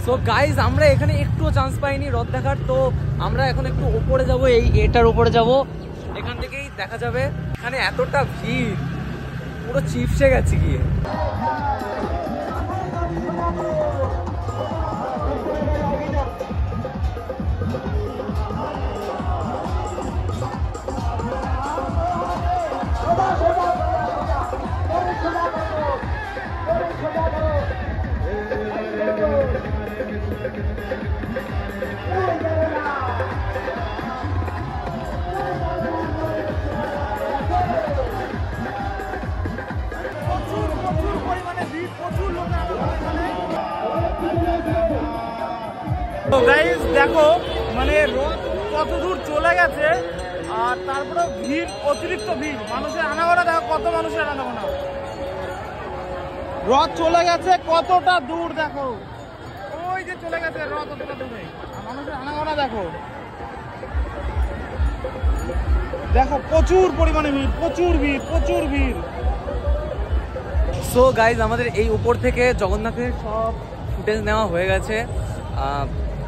So guys আমরা এখানে একটুও চান্স পাইনি রথ দেখার, তো আমরা এখন একটু উপরে যাব, এটার উপরে যাব, এখান থেকেই দেখা যাবে। এখানে এতটা ভিড়, পুরো চিপসে গেছে গিয়ে। তো গাইস দেখো মানে রথ কত দূর চলে গেছে, আর তারপরে ভিড়, অতিরিক্ত ভিড়, মানুষের আনাগোনা দেখো, কত মানুষের আনাগোনা। রথ চলে গেছে কতটা দূর দেখো, ওই যে চলে গেছে রথ অতটা দূরে, মানুষের আনাগোনা দেখো, দেখো প্রচুর পরিমাণে ভিড়, প্রচুর ভিড়, প্রচুর ভিড়। সো গাইজ আমাদের এই উপর থেকে জগন্নাথের সব ফুটেজ নেওয়া হয়ে গেছে।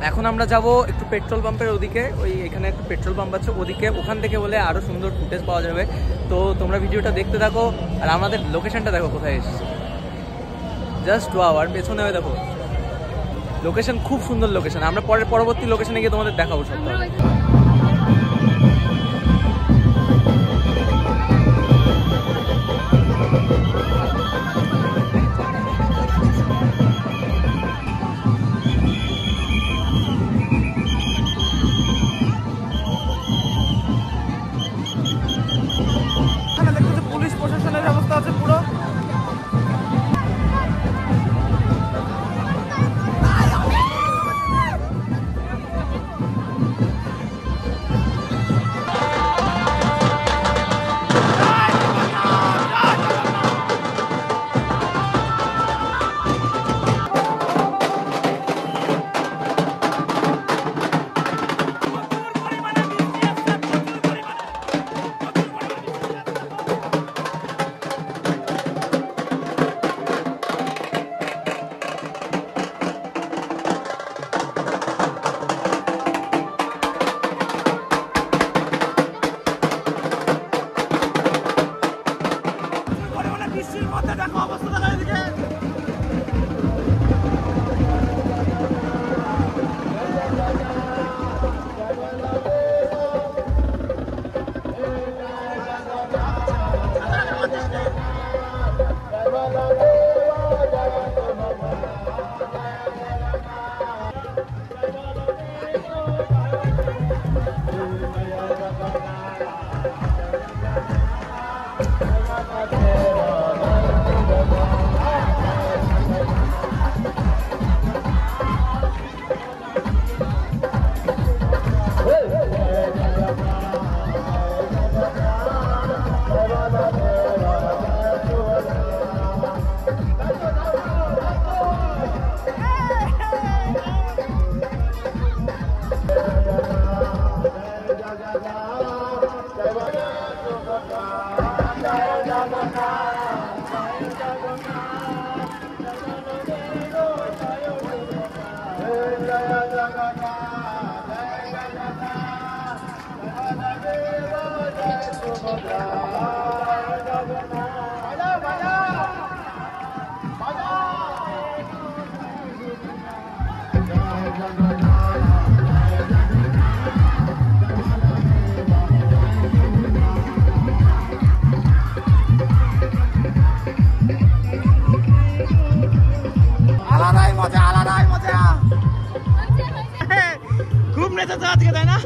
এখন আমরা যাব একটু পেট্রোল পাম্পের ওদিকে, ওই এখানে একটা পেট্রোল পাম্প আছে ওদিকে, ওখান থেকে বলে আরও সুন্দর ফুটেজ পাওয়া যাবে। তো তোমরা ভিডিওটা দেখতে থাকো, আর আমাদের লোকেশনটা দেখো কোথায় এসেছে, জাস্ট ওয়াও। আর পেছনে হয়ে দেখো লোকেশন, খুব সুন্দর লোকেশন। আমরা পরবর্তী লোকেশনে গিয়ে তোমাদের দেখাবো সবটা। পুলিশ প্রশাসনের ব্যবস্থা আছে পুরো। আলাদাই মজা, আলাদাই মজা, খুব নেচেছে আজকে, তাই না?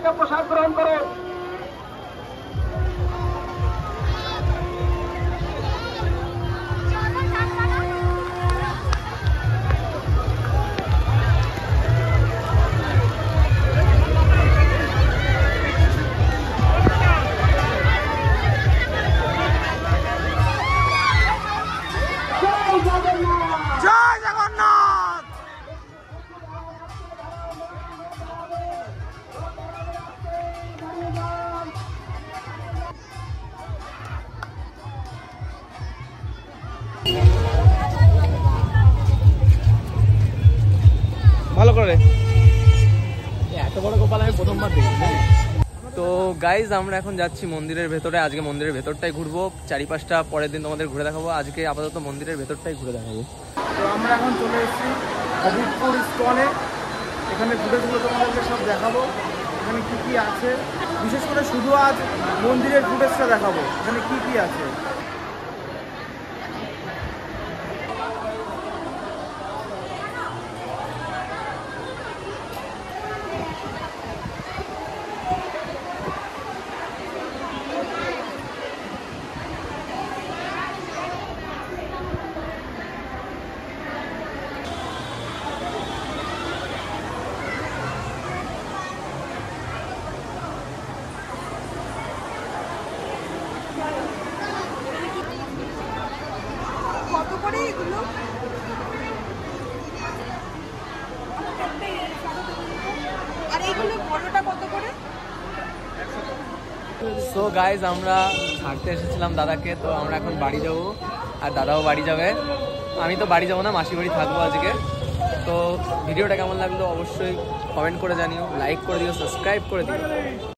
থেকে প্রসাদ গ্রহণ করুন। জয় জগন্নাথ। ভালো করে এত বড় গোপাল আমি প্রথমবার দেখি। তো গাইজ আমরা এখন যাচ্ছি মন্দিরের ভেতরে। আজকে মন্দিরের ভেতরটাই ঘুরবো, চারিপাশটা পরের দিন তোমাদের ঘুরে দেখাবো। আজকে আপাতত মন্দিরের ভেতরটাই ঘুরে দেখাবো। তো আমরা এখন চলে এসেছি হবিবপুর ইস্কনে। এখানে ঘুরে ঘুরে তোমাদেরকে সব দেখাবো এখানে কি কি আছে। বিশেষ করে শুধু আজ মন্দিরের ফুটেজটা দেখাবো এখানে কি কি আছে। কত করে এগুলো? আর এইগুলো বড়টা কত করে? সো গাইজ আমরা ছাড়তে এসেছিলাম দাদাকে, তো আমরা এখন বাড়ি যাব আর দাদাও বাড়ি যাবে। আমি তো বাড়ি যাবো না, মাসি বাড়ি থাকবো আজকে। তো ভিডিওটা কেমন লাগলো অবশ্যই কমেন্ট করে জানিও, লাইক করে দিও, সাবস্ক্রাইব করে দিও।